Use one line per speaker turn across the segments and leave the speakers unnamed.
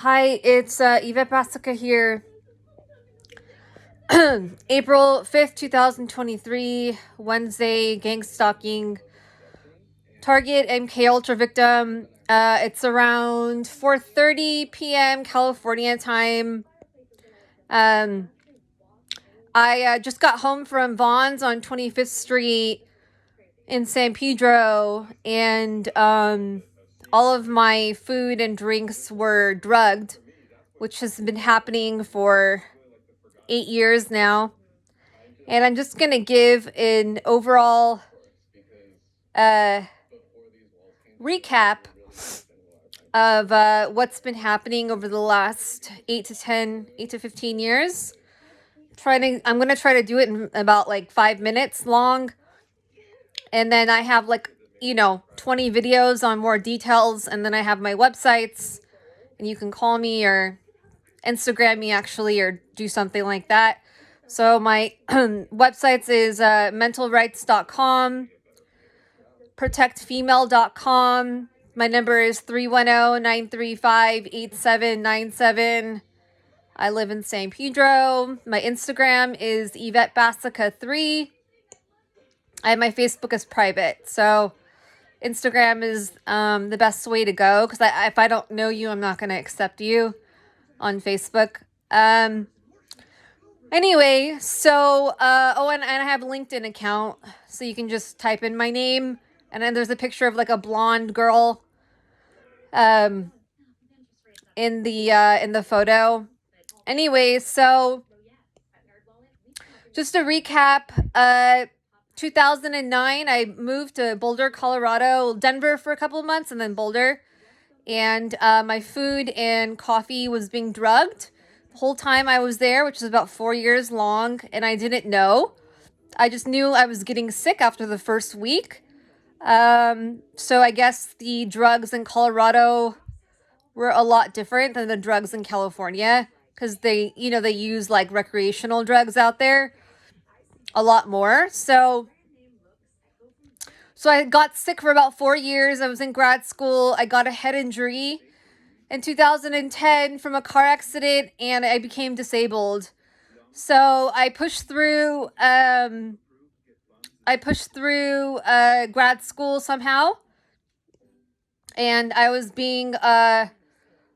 Hi, it's Yvette Basica here. April 5th, 2023, Wednesday, gang stalking, target MK Ultra victim. It's around 4:30 p.m. California time. I just got home from Vaughn's on 25th Street in San Pedro, and all of my food and drinks were drugged, which has been happening for 8 years now. And I'm just going to give an overall recap of what's been happening over the last 8 to 15 years. I'm going to try to do it in about like 5 minutes long. And then I have 20 videos on more details. And then I have my websites, and you can call me or Instagram me actually, or do something like that. So my websites is mentalrights.com, protectfemale.com. My number is 310-935-8797. I live in San Pedro. My Instagram is Yvette Basica 3. And my Facebook is private. So Instagram is the best way to go, because if I don't know you, I'm not going to accept you on Facebook. Anyway, so, and I have a LinkedIn account, so you can just type in my name, and then there's a picture of like a blonde girl, in the photo. Anyway, so, just to recap, 2009, I moved to Boulder, Colorado, Denver for a couple of months, and then Boulder, and my food and coffee was being drugged the whole time I was there, which is about 4 years long, and I didn't know. I just knew I was getting sick after the first week. So I guess the drugs in Colorado were a lot different than the drugs in California, because they use like recreational drugs out there a lot more. So I got sick for about 4 years. I was in grad school. I got a head injury in 2010 from a car accident, and I became disabled. So I pushed through grad school somehow, and I was being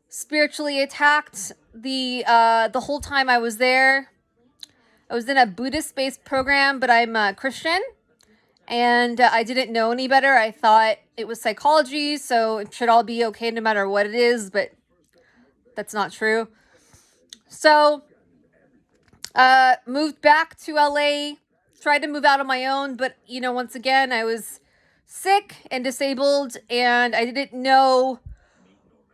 spiritually attacked the whole time I was there. I was in a Buddhist-based program, but I'm a Christian, and I didn't know any better. I thought it was psychology, so it should all be okay no matter what it is, but that's not true. So, moved back to LA, tried to move out on my own, but, once again, I was sick and disabled, and I didn't know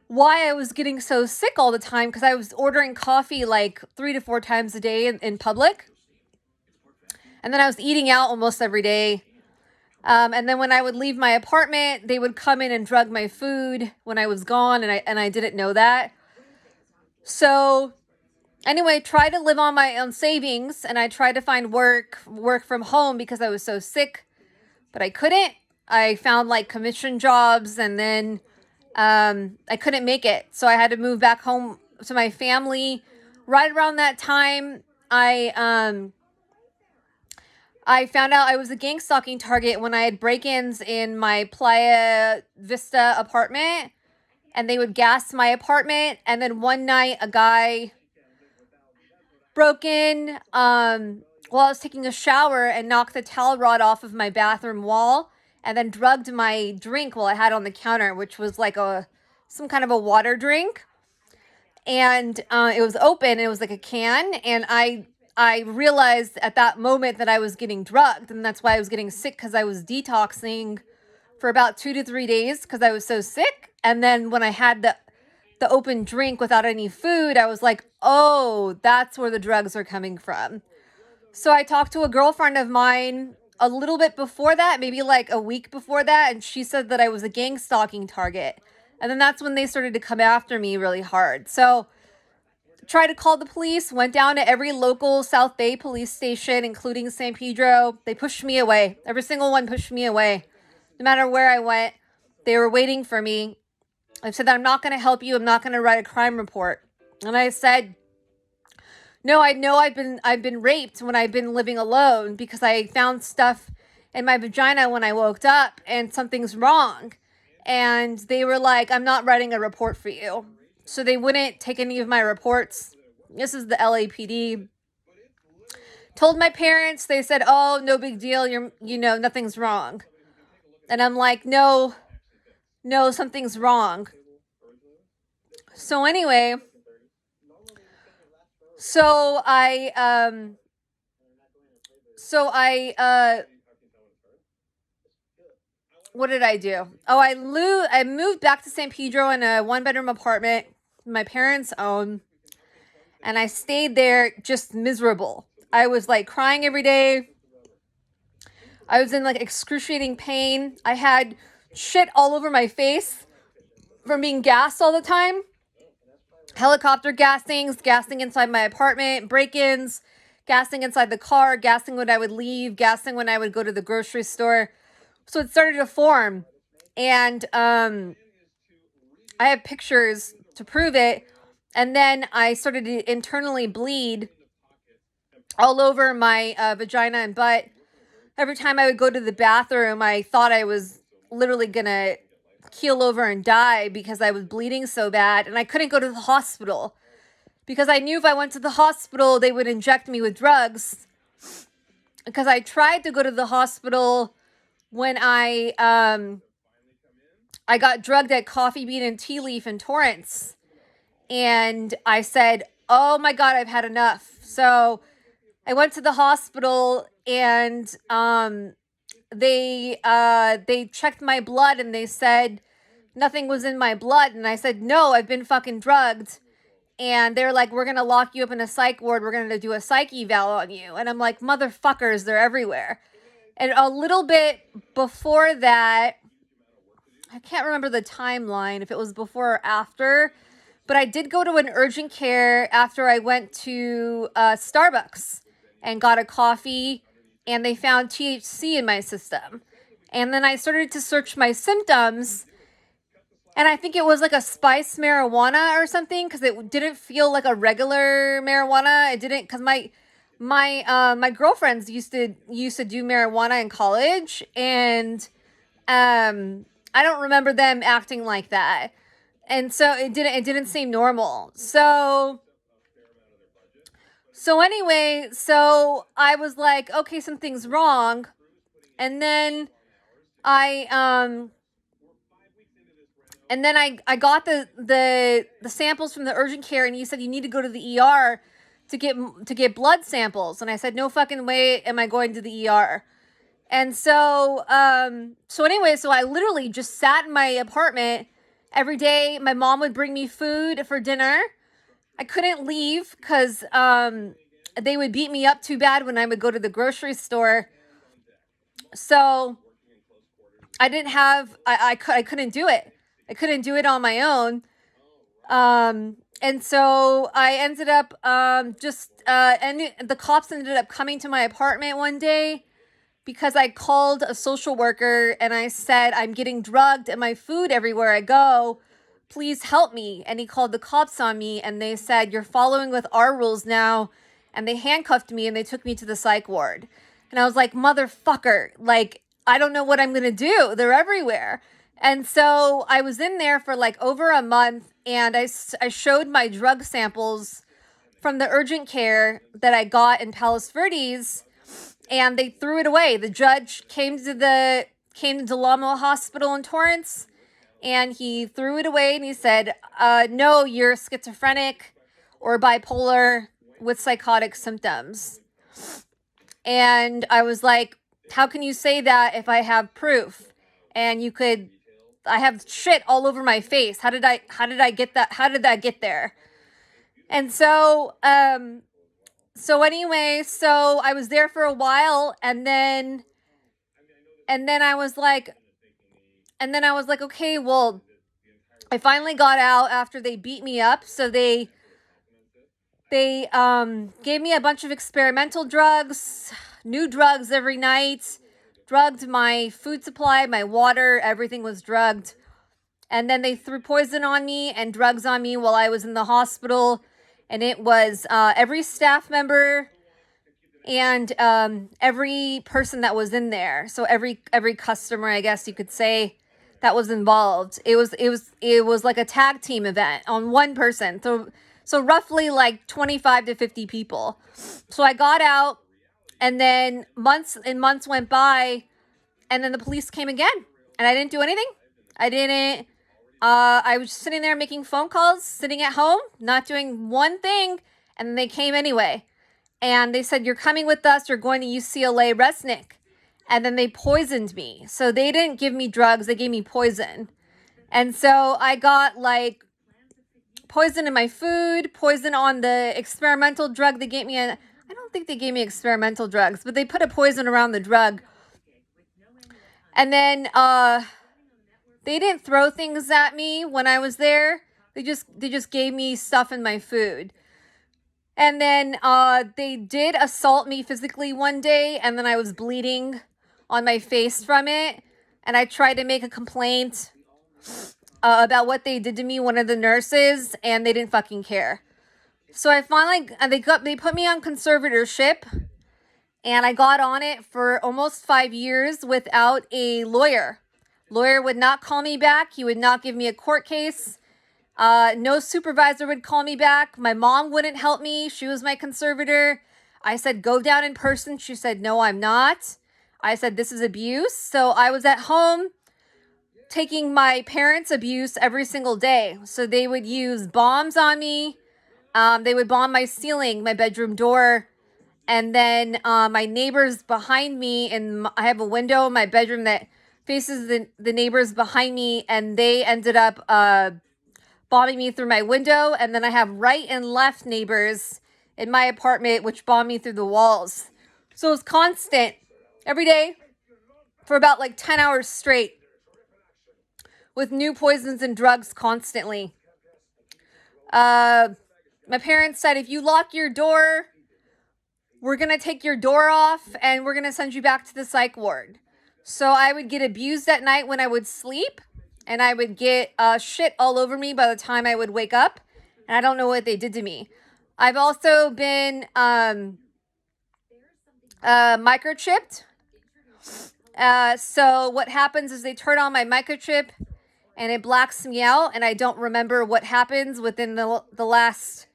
why I was getting so sick all the time, because I was ordering coffee like 3 to 4 times a day in public. And then I was eating out almost every day. And then when I would leave my apartment, they would come in and drug my food when I was gone, and I didn't know that. So anyway, tried to live on my own savings, and I tried to find work from home because I was so sick, but I couldn't. I found like commission jobs, and then I couldn't make it. So I had to move back home to my family. Right around that time, I found out I was a gang stalking target when I had break-ins in my Playa Vista apartment, and they would gas my apartment. And then one night, a guy broke in while I was taking a shower and knocked the towel rod off of my bathroom wall, and then drugged my drink while I had it on the counter, which was like some kind of a water drink. And it was open, and it was like a can, and I realized at that moment that I was getting drugged, and that's why I was getting sick, because I was detoxing for about 2 to 3 days because I was so sick. And then when I had the open drink without any food, I was like, oh, that's where the drugs are coming from. So I talked to a girlfriend of mine a little bit before that, maybe like a week before that, and she said that I was a gang stalking target. And then that's when they started to come after me really hard. So tried to call the police, went down to every local South Bay police station, including San Pedro. They pushed me away. Every single one pushed me away. No matter where I went, they were waiting for me. I said that I'm not going to help you. I'm not going to write a crime report. And I said, no, I know I've been raped when I've been living alone because I found stuff in my vagina when I woke up and something's wrong. And they were like, I'm not writing a report for you. So they wouldn't take any of my reports. This is the LAPD. Told my parents, they said, oh, no big deal. Nothing's wrong. And I'm like, no, something's wrong. So anyway, what did I do? Oh, I moved back to San Pedro in a 1-bedroom apartment my parents own, and I stayed there just miserable. I was like crying every day. I was in like excruciating pain. I had shit all over my face from being gassed all the time. Helicopter gassing inside my apartment, break-ins, gassing inside the car, gassing when I would leave, gassing when I would go to the grocery store. So it started to form. And I have pictures to prove it. And then I started to internally bleed all over my vagina and butt. Every time I would go to the bathroom, I thought I was literally going to keel over and die because I was bleeding so bad. And I couldn't go to the hospital because I knew if I went to the hospital, they would inject me with drugs. Because I tried to go to the hospital when I got drugged at Coffee Bean and Tea Leaf in Torrance. And I said, oh my God, I've had enough. So I went to the hospital and they checked my blood and they said nothing was in my blood. And I said, no, I've been fucking drugged. And they're like, we're going to lock you up in a psych ward. We're going to do a psych eval on you. And I'm like, motherfuckers, they're everywhere. And a little bit before that, I can't remember the timeline, if it was before or after, but I did go to an urgent care after I went to Starbucks and got a coffee, and they found THC in my system. And then I started to search my symptoms, and I think it was like a spice marijuana or something, because it didn't feel like a regular marijuana. It didn't, because my girlfriends used to do marijuana in college, and I don't remember them acting like that. And so it didn't seem normal. So anyway, so I was like, okay, something's wrong. And then I got the samples from the urgent care, and he said you need to go to the ER to get blood samples. And I said, no fucking way am I going to the ER. And so anyway, so I literally just sat in my apartment every day. My mom would bring me food for dinner. I couldn't leave because they would beat me up too bad when I would go to the grocery store. So I didn't have, I couldn't do it. I couldn't do it on my own. And so I ended up and the cops ended up coming to my apartment one day because I called a social worker and I said, I'm getting drugged and my food everywhere I go. Please help me. And he called the cops on me and they said, you're following with our rules now. And they handcuffed me and they took me to the psych ward. And I was like, motherfucker, like, I don't know what I'm going to do. They're everywhere. And so I was in there for like over a month, and I showed my drug samples from the urgent care that I got in Palos Verdes, and they threw it away. The judge came to Delamo Hospital in Torrance, and he threw it away, and he said, no, you're schizophrenic or bipolar with psychotic symptoms. And I was like, how can you say that if I have proof? And I have shit all over my face. How did I get that? How did that get there? And so anyway, so I was there for a while, and then I was like, okay, well, I finally got out after they beat me up. So they gave me a bunch of experimental drugs, new drugs every night, drugged my food supply, my water, everything was drugged. And then they threw poison on me and drugs on me while I was in the hospital. And it was every staff member and every person that was in there. So every customer, I guess you could say, that was involved. It was like a tag team event on one person. So roughly like 25 to 50 people. So I got out, and then months went by, and then the police came again, and I didn't do anything. I was just sitting there making phone calls, sitting at home, not doing one thing, and then they came anyway. And they said, "You're coming with us. You're going to UCLA Resnick." And then they poisoned me. So they didn't give me drugs. They gave me poison. And so I got like poison in my food, poison on the experimental drug they gave me. I don't think they gave me experimental drugs, but they put a poison around the drug. And then they didn't throw things at me when I was there. They just gave me stuff in my food. And then they did assault me physically one day, and then I was bleeding on my face from it. And I tried to make a complaint about what they did to me, one of the nurses, and they didn't fucking care. So I finally, they put me on conservatorship, and I got on it for almost 5 years without a lawyer. Lawyer would not call me back. He would not give me a court case. No supervisor would call me back. My mom wouldn't help me. She was my conservator. I said, go down in person. She said, no, I'm not. I said, this is abuse. So I was at home taking my parents' abuse every single day. So they would use bombs on me. They would bomb my ceiling, my bedroom door. And then my neighbors behind me, and I have a window in my bedroom that faces the neighbors behind me, and they ended up bombing me through my window. And then I have right and left neighbors in my apartment, which bomb me through the walls. So it was constant every day for about like 10 hours straight, with new poisons and drugs constantly. My parents said, if you lock your door, we're going to take your door off and we're going to send you back to the psych ward. So I would get abused at night when I would sleep, and I would get shit all over me by the time I would wake up. And I don't know what they did to me. I've also been microchipped. So what happens is they turn on my microchip and it blacks me out, and I don't remember what happens within the last,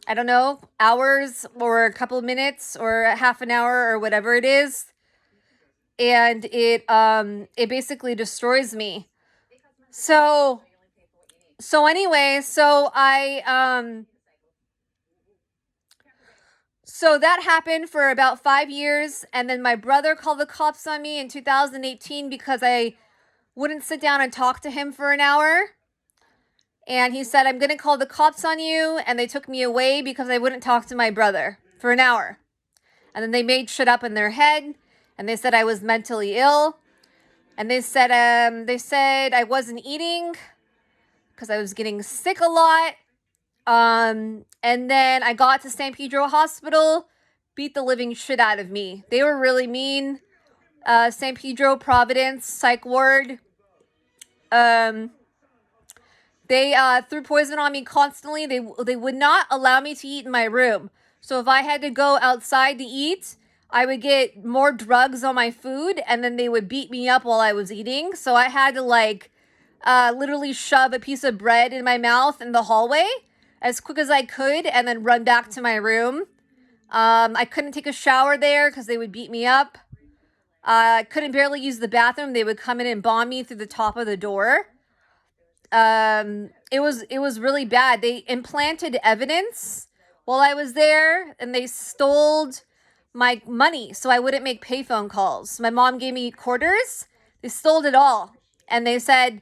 I don't know, hours or a couple of minutes or a half an hour or whatever it is. And it basically destroys me. So anyway, so that happened for about 5 years, and then my brother called the cops on me in 2018 because I wouldn't sit down and talk to him for an hour. And he said, I'm going to call the cops on you, and they took me away because I wouldn't talk to my brother for an hour. And then they made shit up in their head, and they said I was mentally ill. And they said I wasn't eating because I was getting sick a lot. And then I got to San Pedro Hospital, beat the living shit out of me. They were really mean. San Pedro, Providence, psych ward. They threw poison on me constantly. They would not allow me to eat in my room. So if I had to go outside to eat, I would get more drugs on my food, and then they would beat me up while I was eating. So I had to literally shove a piece of bread in my mouth in the hallway as quick as I could and then run back to my room. I couldn't take a shower there because they would beat me up. I couldn't barely use the bathroom. They would come in and bomb me through the top of the door. It was really bad. They implanted evidence while I was there, and they stole my money so I wouldn't make payphone calls. My mom gave me quarters. They stole it all, and they said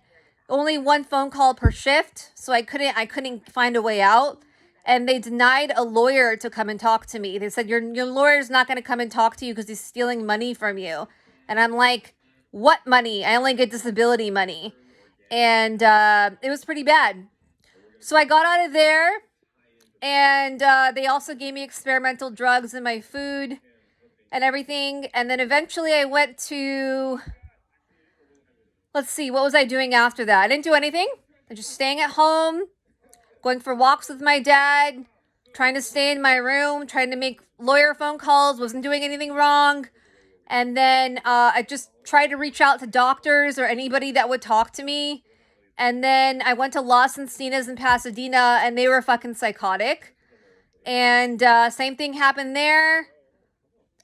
only one phone call per shift, so I couldn't find a way out. And they denied a lawyer to come and talk to me. They said, your lawyer's not going to come and talk to you because he's stealing money from you. And I'm like, what money? I only get disability money. And it was pretty bad. So I got out of there, and they also gave me experimental drugs in my food and everything. And then eventually I went to let's see, what was I doing after that? I didn't do anything. I was just staying at home, going for walks with my dad, trying to stay in my room, trying to make lawyer phone calls, wasn't doing anything wrong. And then I just tried to reach out to doctors or anybody that would talk to me. And then I went to Los Encinas in Pasadena, and they were fucking psychotic. And same thing happened there.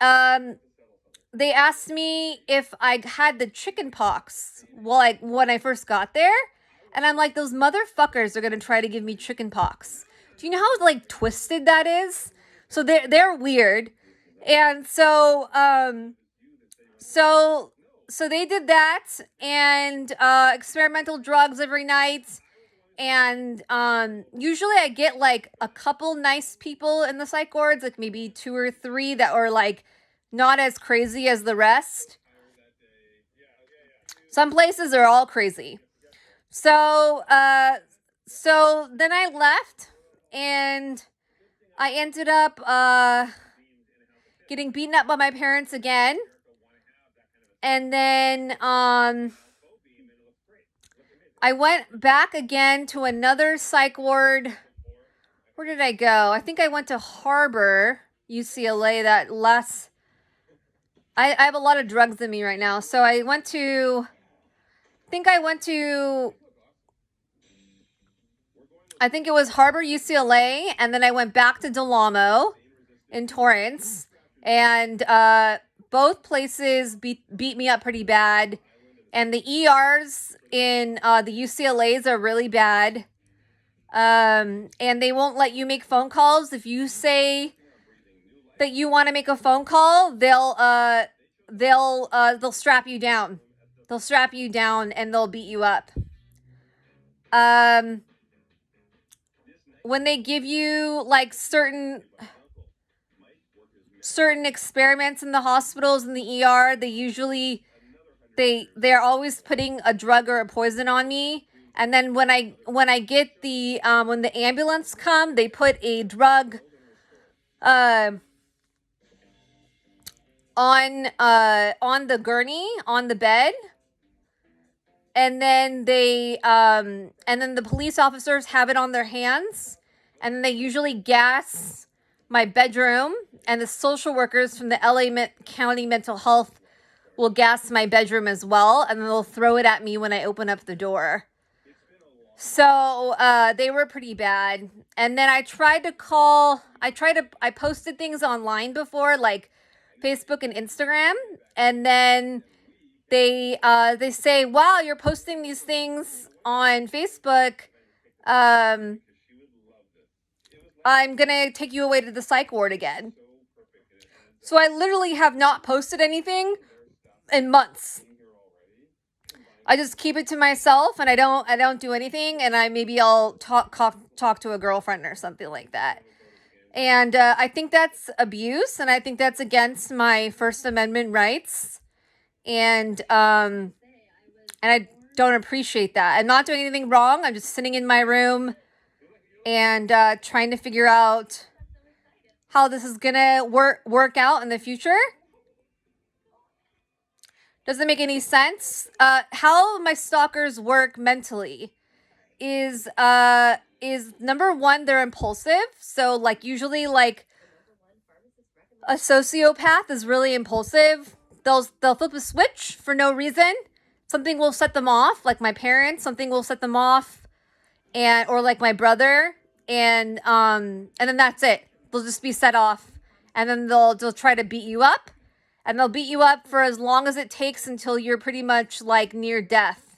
They asked me if I had the chicken pox when I first got there. And I'm like, those motherfuckers are going to try to give me chicken pox. Do you know how, like, twisted that is? So they're weird. And so they did that, and experimental drugs every night. And usually I get like a couple nice people in the psych wards, like maybe 2 or 3 that are like not as crazy as the rest. Some places are all crazy. So then I left, and I ended up getting beaten up by my parents again. And then I went back again to another psych ward. Where did I go? I think I went to Harbor, UCLA. I have a lot of drugs in me right now. So I went to I think it was Harbor, UCLA, and then I went back to Del Amo in Torrance, and both places beat me up pretty bad, and the ERs in the UCLAs are really bad, and they won't let you make phone calls. If you say that you want to make a phone call, they'll strap you down. They'll strap you down and they'll beat you up. When they give you like certain experiments in the hospitals in the ER, they're always putting a drug or a poison on me. And then when I get the when the ambulance come, they put a drug on the gurney on the bed. And then and then the police officers have it on their hands, and then they usually gas my bedroom, and the social workers from the LA County Mental Health will gas my bedroom as well, and then they'll throw it at me when I open up the door. So they were pretty bad. And then I posted things online before, like Facebook and Instagram, and then they say, wow, you're posting these things on Facebook. I'm going to take you away to the psych ward again. So I literally have not posted anything in months. I just keep it to myself, and I don't do anything, and I'll talk to a girlfriend or something like that. And I think that's abuse, and I think that's against my First Amendment rights. And I don't appreciate that. I'm not doing anything wrong. I'm just sitting in my room and trying to figure out how this is gonna work out in the future. Doesn't make any sense. How my stalkers work mentally is number one, they're impulsive. So like usually like a sociopath is really impulsive. They'll flip a switch for no reason. Something will set them off, like my parents. Something will set them off, or like my brother, and then that's it. They'll just be set off, and then they'll try to beat you up, and they'll beat you up for as long as it takes until you're pretty much like near death.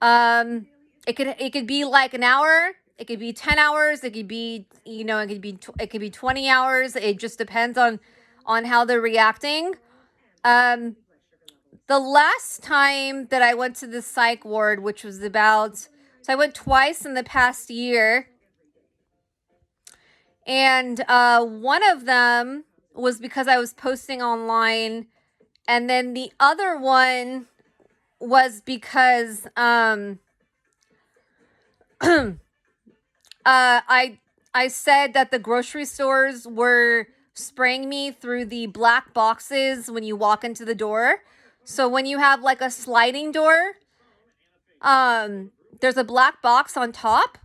It could be like an hour. It could be 10 hours. It could be it could be 20 hours. It just depends on how they're reacting. The last time that I went to the psych ward, which was so I went twice in the past year, and one of them was because I was posting online, and then the other one was because I said that the grocery stores were spraying me through the black boxes when you walk into the door. So when you have like a sliding door, there's a black box on top,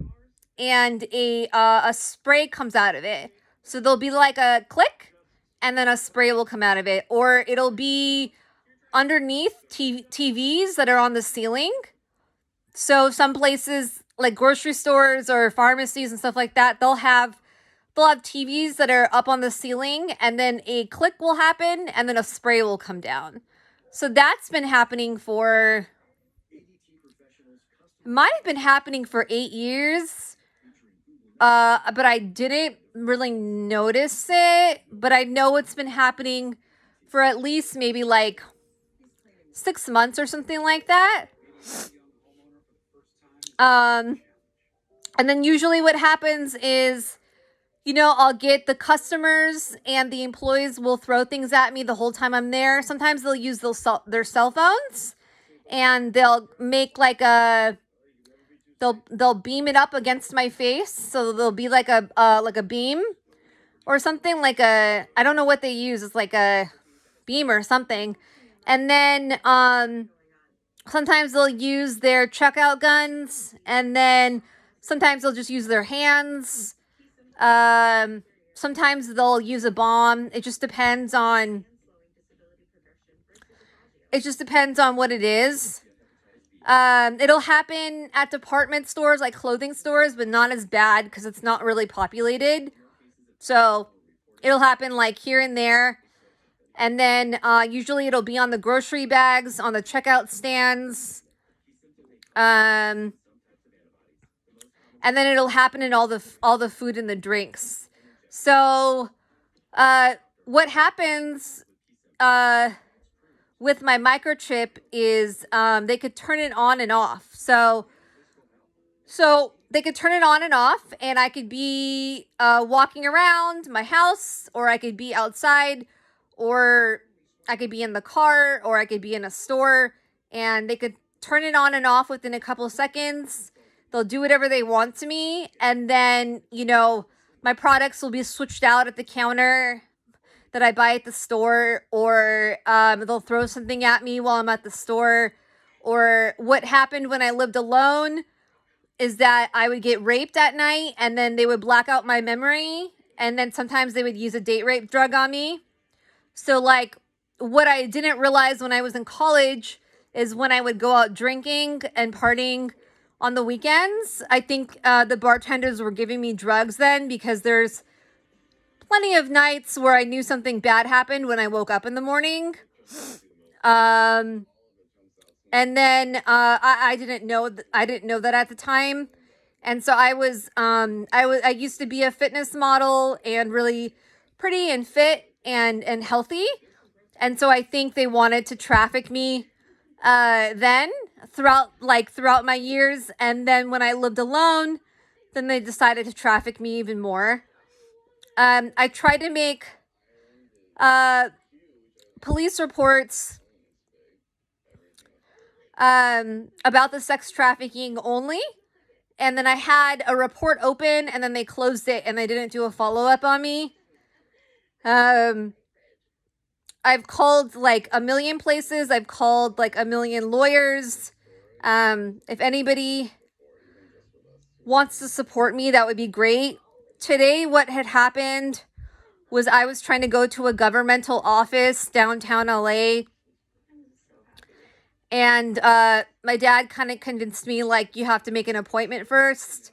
and a spray comes out of it. So there'll be like a click, and then a spray will come out of it, or it'll be underneath TVs that are on the ceiling. So some places like grocery stores or pharmacies and stuff like that, they'll have TVs that are up on the ceiling, and then a click will happen, and then a spray will come down. So that's been happening for, might have been happening for 8 years. But I didn't really notice it. But I know it's been happening for at least maybe like 6 months or something like that. And then usually what happens is, I'll get the customers and the employees will throw things at me the whole time I'm there. Sometimes they'll use their cell phones, and they'll make like they'll beam it up against my face. So there'll be like a beam or something, like I don't know what they use. It's like a beam or something. And then sometimes they'll use their checkout guns, and then sometimes they'll just use their hands. Sometimes they'll use a bomb. It just depends on what it is. It'll happen at department stores, like clothing stores, but not as bad because it's not really populated. So it'll happen like here and there. And then usually it'll be on the grocery bags, on the checkout stands. And then it'll happen in all the food and the drinks. So what happens with my microchip is they could turn it on and off. So they could turn it on and off, and I could be walking around my house, or I could be outside, or I could be in the car, or I could be in a store, and they could turn it on and off within a couple of seconds. They'll do whatever they want to me, and then, my products will be switched out at the counter that I buy at the store, or they'll throw something at me while I'm at the store. Or what happened when I lived alone is that I would get raped at night, and then they would black out my memory, and then sometimes they would use a date rape drug on me. So like what I didn't realize when I was in college is when I would go out drinking and partying on the weekends, I think the bartenders were giving me drugs then, because there's plenty of nights where I knew something bad happened when I woke up in the morning. And then I didn't know that at the time. And so I used to be a fitness model and really pretty and fit and healthy. And so I think they wanted to traffic me then throughout my years. And then when I lived alone, then they decided to traffic me even more. I tried to make police reports about the sex trafficking only. And then I had a report open, and then they closed it, and they didn't do a follow-up on me. I've called like a million places. I've called like a million lawyers. If anybody wants to support me, that would be great. Today, what had happened was I was trying to go to a governmental office downtown LA. And my dad kind of convinced me, like, you have to make an appointment first.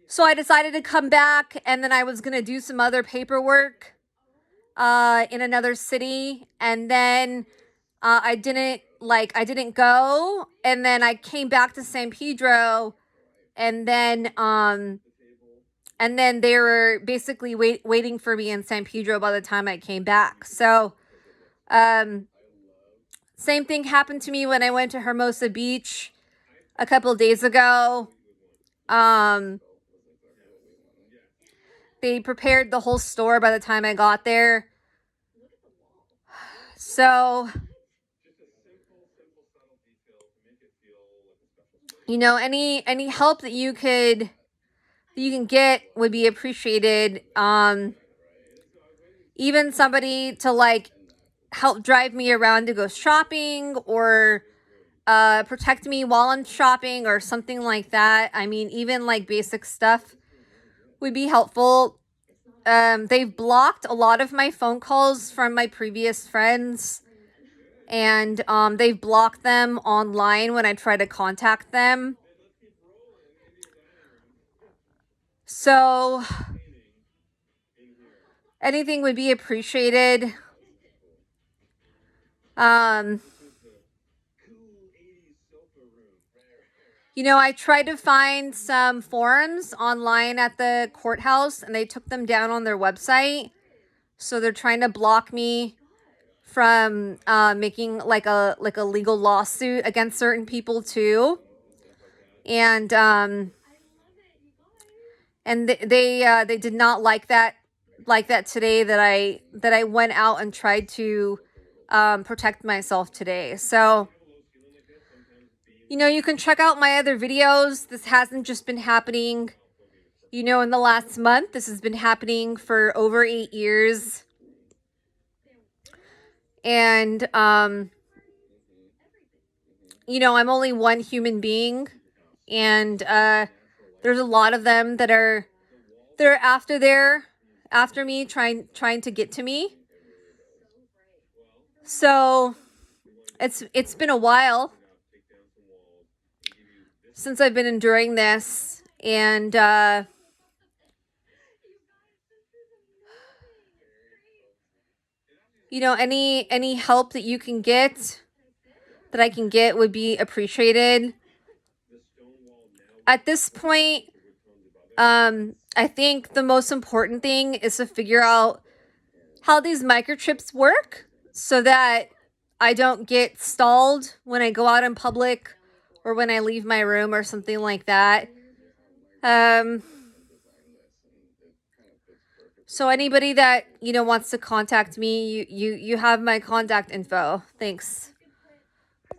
So I decided to come back, and then I was going to do some other paperwork in another city. And then I didn't go. And then I came back to San Pedro, and then they were basically waiting for me in San Pedro by the time I came back. So same thing happened to me when I went to Hermosa Beach a couple of days ago. They prepared the whole store by the time I got there. So, any help that you can get would be appreciated. Even somebody to like help drive me around to go shopping, or protect me while I'm shopping or something like that. I mean, even like basic stuff would be helpful. They've blocked a lot of my phone calls from my previous friends, and they've blocked them online when I try to contact them. So anything would be appreciated. You know, I tried to find some forums online at the courthouse, and they took them down on their website. So they're trying to block me from making like a legal lawsuit against certain people too. And they did not like that today, that I went out and tried to protect myself today. So, you know, you can check out my other videos. This hasn't just been happening, you know, in the last month. This has been happening for over 8 years. And, you know, I'm only one human being. And there's a lot of them that are after me, trying to get to me. So it's been a while since I've been enduring this, and you know, any help that you can get, that I can get, would be appreciated. At this point, I think the most important thing is to figure out how these microchips work, so that I don't get stalled when I go out in public or when I leave my room or something like that. So anybody that, you know, wants to contact me, you have my contact info. Thanks.